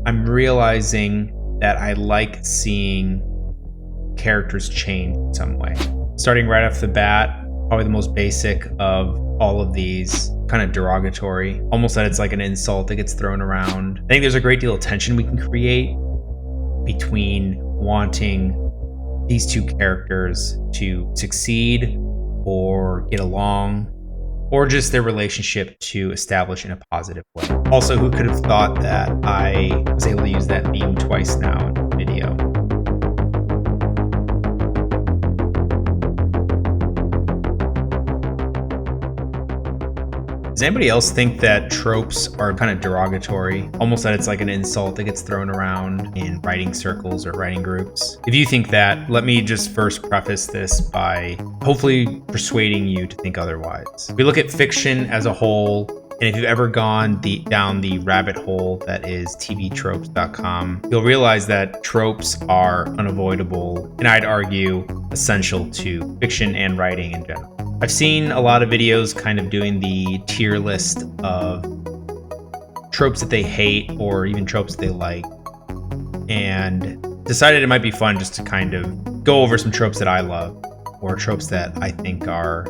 I'm realizing that I like seeing characters change in some way. Starting right off the bat, probably the most basic of all of these, kind of derogatory, almost that it's like an insult that gets thrown around. I think there's a great deal of tension we can create between wanting these two characters to succeed or get along, or just their relationship to establish in a positive way. Also, who could have thought that I was able to use that meme twice now in the video? Does anybody else think that tropes are kind of derogatory? Almost that it's like an insult that gets thrown around in writing circles or writing groups. If you think that, let me just first preface this by hopefully persuading you to think otherwise. If we look at fiction as a whole, and if you've ever gone down the rabbit hole that is tvtropes.com, you'll realize that tropes are unavoidable, and I'd argue essential to fiction and writing in general. I've seen a lot of videos kind of doing the tier list of tropes that they hate or even tropes that they like, and decided it might be fun just to kind of go over some tropes that I love or tropes that I think are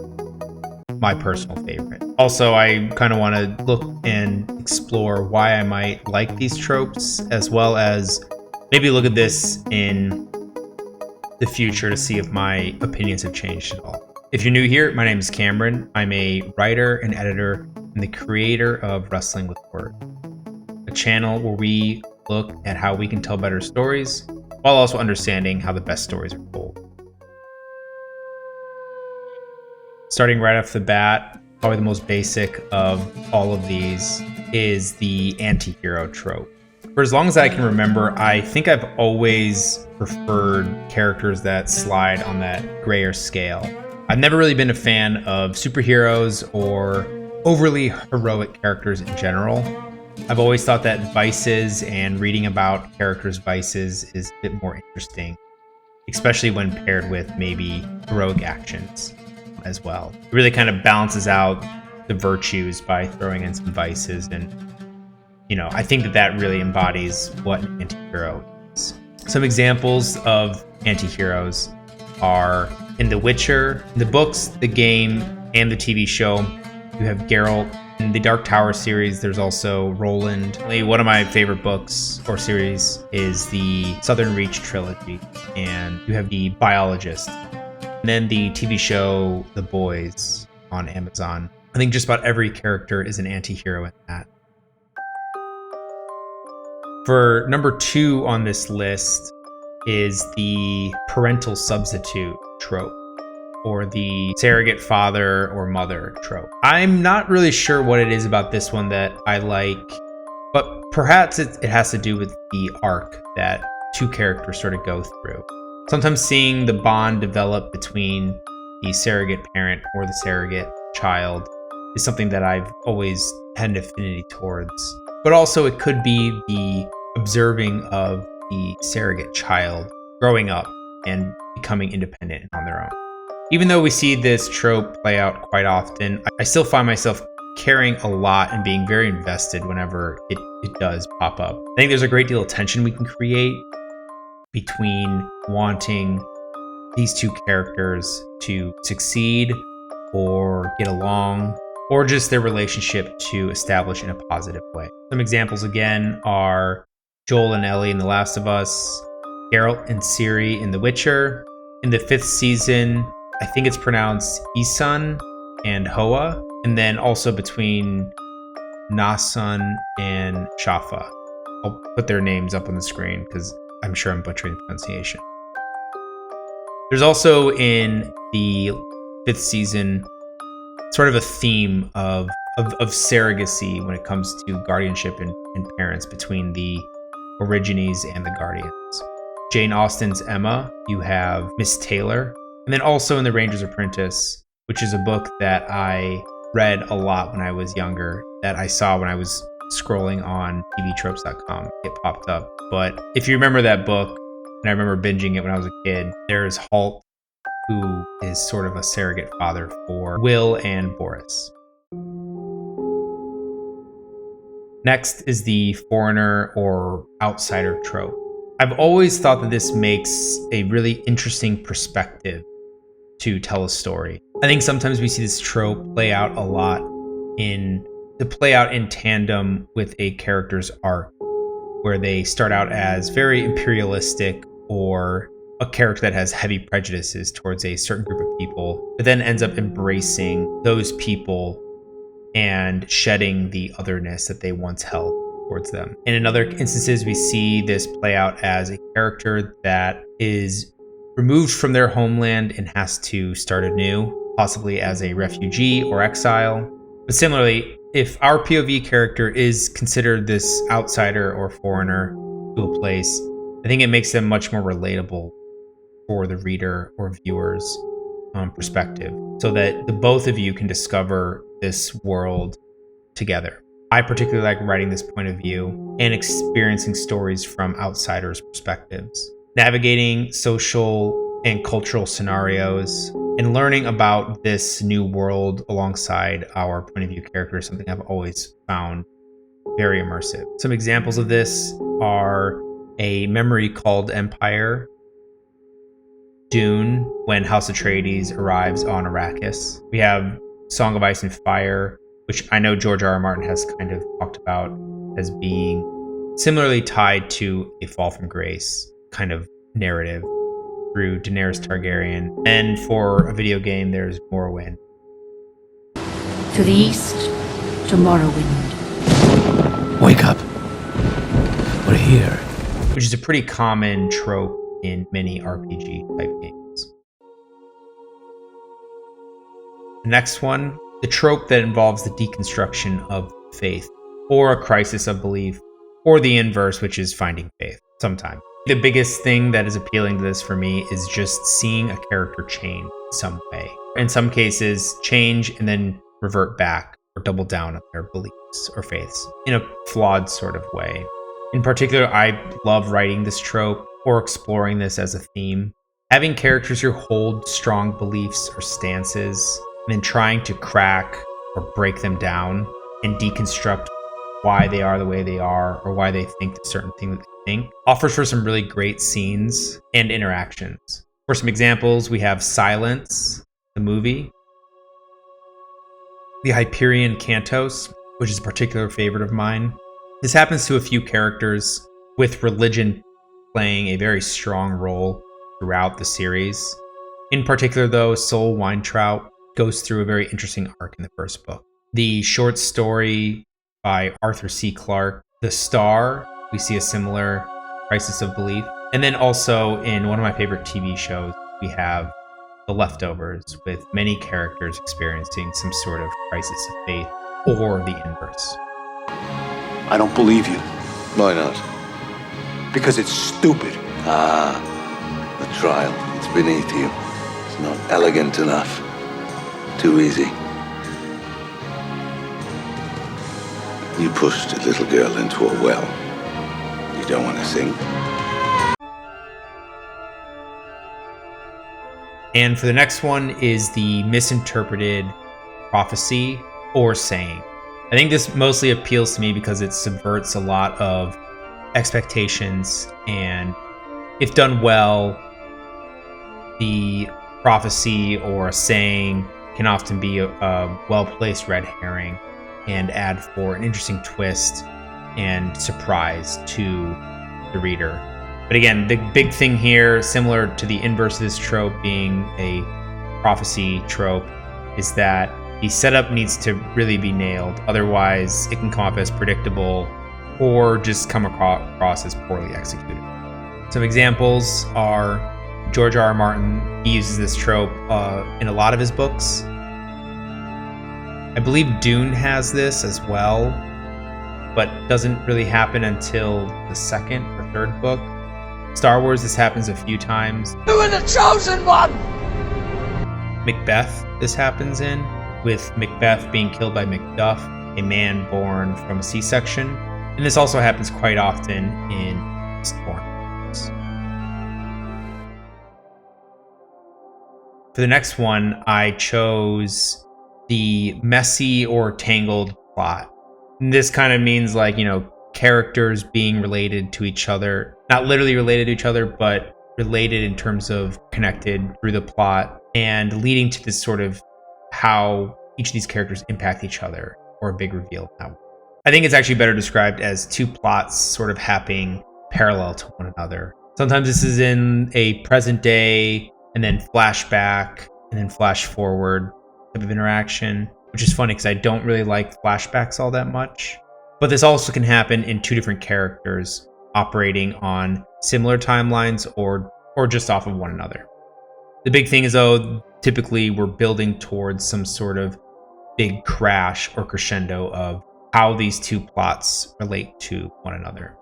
my personal favorite. Also, I kind of want to look and explore why I might like these tropes, as well as maybe look at this in the future to see if my opinions have changed at all. If you're new here, my name is Cameron. I'm a writer and editor and the creator of Wrestling with Words, a channel where we look at how we can tell better stories while also understanding how the best stories are told. Starting right off the bat, probably the most basic of all of these is the anti-hero trope. For as long as I can remember, I think I've always preferred characters that slide on that grayer scale. I've never really been a fan of superheroes or overly heroic characters in general. I've always thought that vices and reading about characters' vices is a bit more interesting, especially when paired with maybe heroic actions as well. It really kind of balances out the virtues by throwing in some vices, and I think that really embodies what an anti-hero is. Some examples of anti-heroes are in The Witcher, in the books, the game, and the TV show. You have Geralt. In the Dark Tower series, there's also Roland. One of my favorite books or series is the Southern Reach trilogy, and you have The Biologist. And then the TV show The Boys on Amazon. I think just about every character is an anti-hero in that. For number 2 on this list is the parental substitute trope, or the surrogate father or mother trope. I'm not really sure what it is about this one that I like, but perhaps it has to do with the arc that two characters sort of go through. Sometimes seeing the bond develop between the surrogate parent or the surrogate child is something that I've always had an affinity towards. But also it could be the observing of the surrogate child growing up and becoming independent on their own. Even though we see this trope play out quite often, I still find myself caring a lot and being very invested whenever it does pop up. I think there's a great deal of tension we can create between wanting these two characters to succeed or get along, or just their relationship to establish in a positive way. Some examples again are Joel and Ellie in The Last of Us, Geralt and Ciri in The Witcher. In the 5th season, I think it's pronounced Isun and Hoa, and then also between Nasun and Shafa. I'll put their names up on the screen because I'm sure I'm butchering the pronunciation. There's also in the 5th season sort of a theme of surrogacy when it comes to guardianship and parents between the Origines and the Guardians. Jane Austen's Emma, you have Miss Taylor, and then also in The Ranger's Apprentice, which is a book that I read a lot when I was younger, that I saw when I was scrolling on tvtropes.com. It popped up. But if you remember that book, and I remember binging it when I was a kid, there's Halt, who is sort of a surrogate father for Will and Boris. Next is the foreigner or outsider trope. I've always thought that this makes a really interesting perspective to tell a story. I think sometimes we see this trope play out a lot in tandem with a character's arc, where they start out as very imperialistic or a character that has heavy prejudices towards a certain group of people, but then ends up embracing those people and shedding the otherness that they once held towards them. In other instances, we see this play out as a character that is removed from their homeland and has to start anew, possibly as a refugee or exile. But similarly, if our POV character is considered this outsider or foreigner to a place, I think it makes them much more relatable for the reader or viewer's perspective, so that the both of you can discover this world together. I particularly like writing this point of view and experiencing stories from outsiders' perspectives. Navigating social and cultural scenarios and learning about this new world alongside our point of view character is something I've always found very immersive. Some examples of this are A Memory Called Empire, Dune, when House Atreides arrives on Arrakis. We have Song of Ice and Fire, which I know George R. R. Martin has kind of talked about as being similarly tied to a Fall from Grace kind of narrative through Daenerys Targaryen. And for a video game, there's Morrowind. To the east, to Morrowind. Wake up. We're here. Which is a pretty common trope in many RPG type games. The next one, the trope that involves the deconstruction of faith, or a crisis of belief, or the inverse, which is finding faith sometimes. The biggest thing that is appealing to this for me is just seeing a character change in some way. In some cases, change and then revert back or double down on their beliefs or faiths in a flawed sort of way. In particular, I love writing this trope or exploring this as a theme. Having characters who hold strong beliefs or stances and then trying to crack or break them down and deconstruct why they are the way they are or why they think a certain thing that they think offers for some really great scenes and interactions. For some examples, we have Silence, the movie, the Hyperion Cantos, which is a particular favorite of mine. This happens to a few characters, with religion playing a very strong role throughout the series. In particular, though, Sol Weintraub goes through a very interesting arc in the first book. The short story by Arthur C. Clarke, The Star, we see a similar crisis of belief. And then also in one of my favorite TV shows, we have The Leftovers, with many characters experiencing some sort of crisis of faith or the inverse. I don't believe you. Why not? Because it's stupid. The trial. It's beneath you. It's not elegant enough. Too easy. You pushed a little girl into a well. You don't want to sink. And for the next one is the misinterpreted prophecy or saying. I think this mostly appeals to me because it subverts a lot of expectations, and if done well, the prophecy or a saying can often be a well-placed red herring and add for an interesting twist and surprise to the reader. But again, the big thing here, similar to the inverse of this trope being a prophecy trope, is that the setup needs to really be nailed. Otherwise, it can come off as predictable or just come across as poorly executed. Some examples are George R. R. Martin. He uses this trope in a lot of his books. I believe Dune has this as well, but doesn't really happen until the second or third book. Star Wars, this happens a few times. You were the chosen one! Macbeth, this happens in, with Macbeth being killed by Macduff, a man born from a C-section. And this also happens quite often in Mistborn. For the next one, I chose the messy or tangled plot. This kind of means like, characters being related to each other, not literally related to each other, but related in terms of connected through the plot and leading to this sort of how each of these characters impact each other, or a big reveal now. I think it's actually better described as two plots sort of happening parallel to one another. Sometimes this is in a present day and then flashback and then flash forward type of interaction, which is funny because I don't really like flashbacks all that much. But this also can happen in two different characters operating on similar timelines or just off of one another. The big thing is, though, typically we're building towards some sort of big crash or crescendo of how these two plots relate to one another.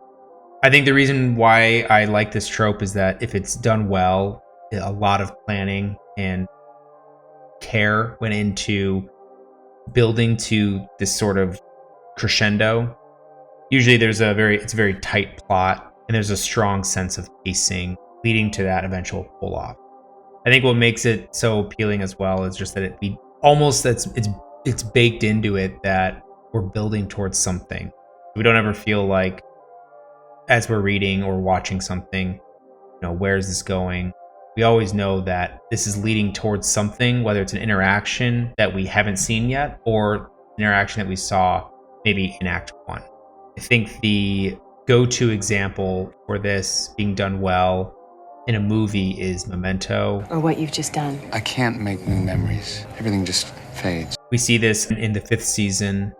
I think the reason why I like this trope is that if it's done well, a lot of planning and care went into building to this sort of crescendo. Usually it's a very tight plot and there's a strong sense of pacing leading to that eventual pull off. I think what makes it so appealing as well is just that it's baked into it that we're building towards something. We don't ever feel like as we're reading or watching something, where is this going? We always know that this is leading towards something, whether it's an interaction that we haven't seen yet or an interaction that we saw maybe in Act 1. I think the go-to example for this being done well in a movie is Memento. Or what you've just done. I can't make new memories. Everything just fades. We see this in the 5th season,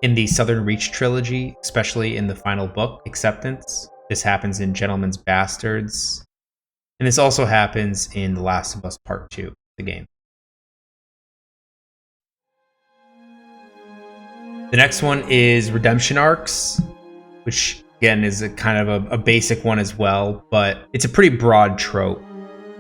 in the Southern Reach trilogy, especially in the final book, Acceptance. This happens in Gentleman's Bastards. And this also happens in The Last of Us Part 2, the game. The next one is redemption arcs, which again is a kind of a basic one as well, but it's a pretty broad trope,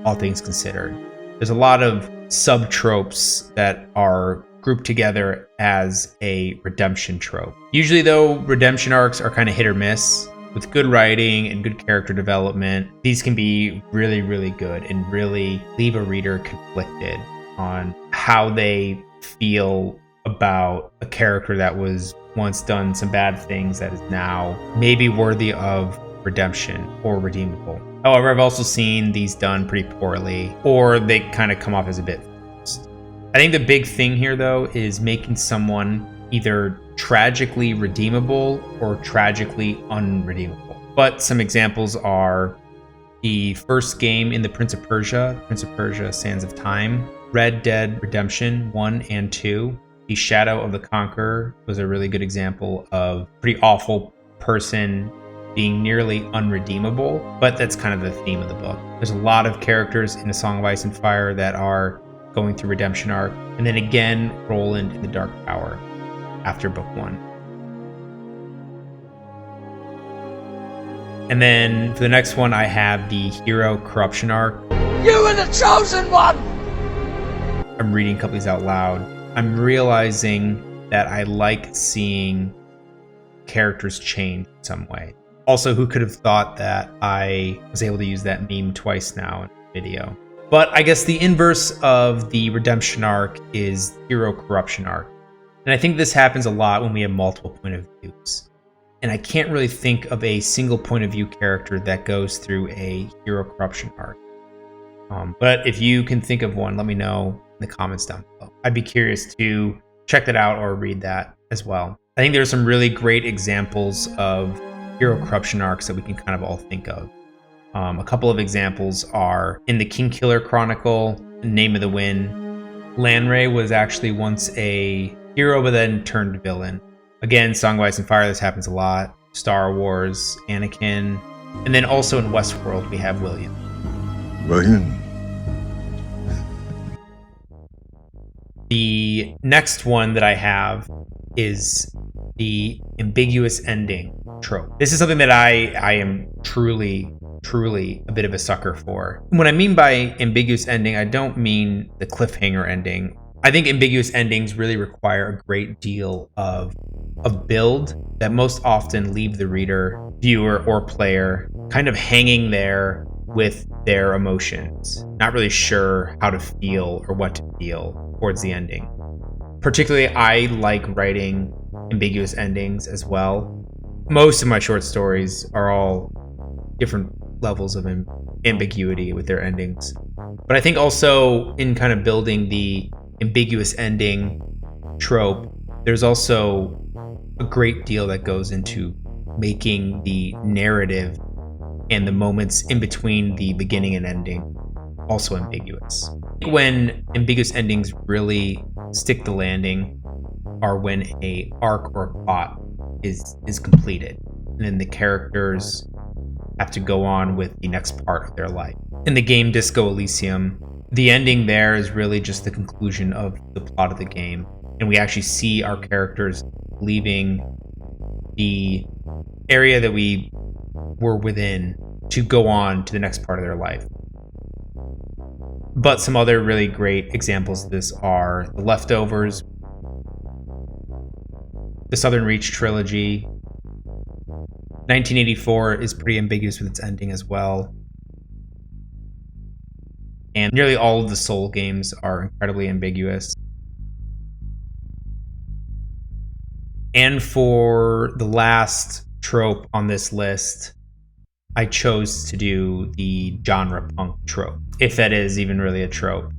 all things considered. There's a lot of sub-tropes that are grouped together as a redemption trope. Usually, though, redemption arcs are kind of hit or miss. With good writing and good character development, these can be really, really good and really leave a reader conflicted on how they feel about a character that was once done some bad things that is now maybe worthy of redemption or redeemable. However, I've also seen these done pretty poorly, or they kind of come off as a bit forced. I think the big thing here, though, is making someone either tragically redeemable or tragically unredeemable. But some examples are the first game in the Prince of Persia Sands of Time, Red Dead Redemption 1 and 2. The Shadow of the Conqueror was a really good example of a pretty awful person being nearly unredeemable, but that's kind of the theme of the book. There's a lot of characters in A Song of Ice and Fire that are going through redemption arc, and then again Roland in The Dark Tower after book 1. And then for the next one, I have the hero corruption arc. You were the chosen one! I'm reading a couple of these out loud. I'm realizing that I like seeing characters change in some way. Also, who could have thought that I was able to use that meme twice now in the video? But I guess the inverse of the redemption arc is hero corruption arc. And I think this happens a lot when we have multiple point of views. And I can't really think of a single point of view character that goes through a hero corruption arc. But if you can think of one, let me know in the comments down below. I'd be curious to check that out or read that as well. I think there are some really great examples of hero corruption arcs that we can kind of all think of. A couple of examples are in the Kingkiller Chronicle, Name of the Wind. Lanray was actually once a hero but then turned villain. Again, Song of Ice and Fire, this happens a lot. Star Wars, Anakin. And then also in Westworld, we have William. The next one that I have is the ambiguous ending trope. This is something that I am truly a bit of a sucker for. What I mean by ambiguous ending, I don't mean the cliffhanger ending. I think ambiguous endings really require a great deal of build that most often leave the reader, viewer, or player kind of hanging there with their emotions, not really sure how to feel or what to feel towards the ending. Particularly, I like writing ambiguous endings as well. Most of my short stories are all different levels of ambiguity with their endings. But I think also in kind of building the ambiguous ending trope, there's also a great deal that goes into making the narrative and the moments in between the beginning and ending also ambiguous. When ambiguous endings really stick the landing are when a arc or a plot is completed, and then the characters have to go on with the next part of their life. In the game Disco Elysium, the ending there is really just the conclusion of the plot of the game, and we actually see our characters leaving the area that we were within to go on to the next part of their life. But some other really great examples of this are The Leftovers, the Southern Reach trilogy. 1984 is pretty ambiguous with its ending as well. And nearly all of the Soul games are incredibly ambiguous. And for the last trope on this list, I chose to do the genre punk trope, if that is even really a trope.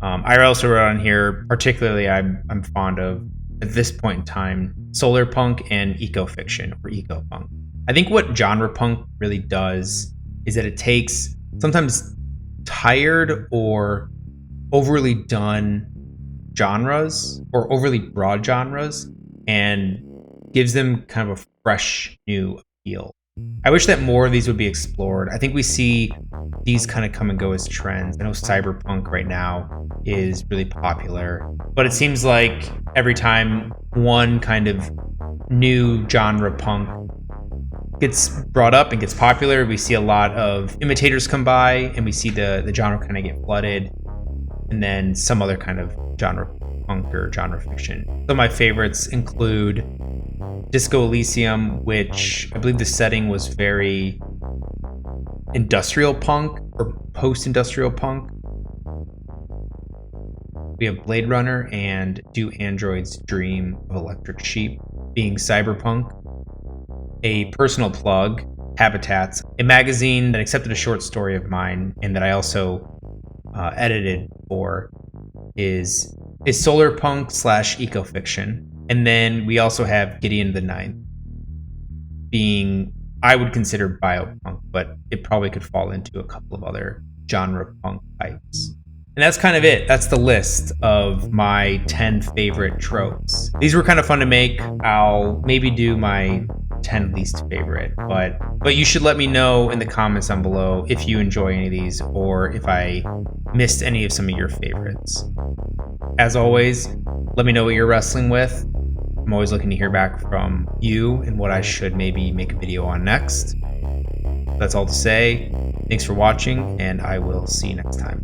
I also wrote on here, particularly I'm fond of, at this point in time, solar punk and eco-fiction or eco-punk. I think what genre punk really does is that it takes sometimes tired or overly done genres or overly broad genres and gives them kind of a fresh new appeal. I wish that more of these would be explored. I think we see these kind of come and go as trends. I know cyberpunk right now is really popular, but it seems like every time one kind of new genre punk gets brought up and gets popular, we see a lot of imitators come by and we see the genre kind of get flooded, and then some other kind of genre punk or genre fiction. Some of my favorites include Disco Elysium, which I believe the setting was very industrial punk or post-industrial punk. We have Blade Runner and Do Androids Dream of Electric Sheep being cyberpunk. A personal plug, Habitats, a magazine that accepted a short story of mine and that I also edited for, is solar punk / eco-fiction. And then we also have Gideon the Ninth being, I would consider biopunk, but it probably could fall into a couple of other genre punk types. And that's kind of it. That's the list of my 10 favorite tropes. These were kind of fun to make. I'll maybe do my 10 least favorite, but you should let me know in the comments down below if you enjoy any of these or if I missed any of some of your favorites. As always, let me know what you're wrestling with. I'm always looking to hear back from you and what I should maybe make a video on next. That's all to say. Thanks for watching, and I will see you next time.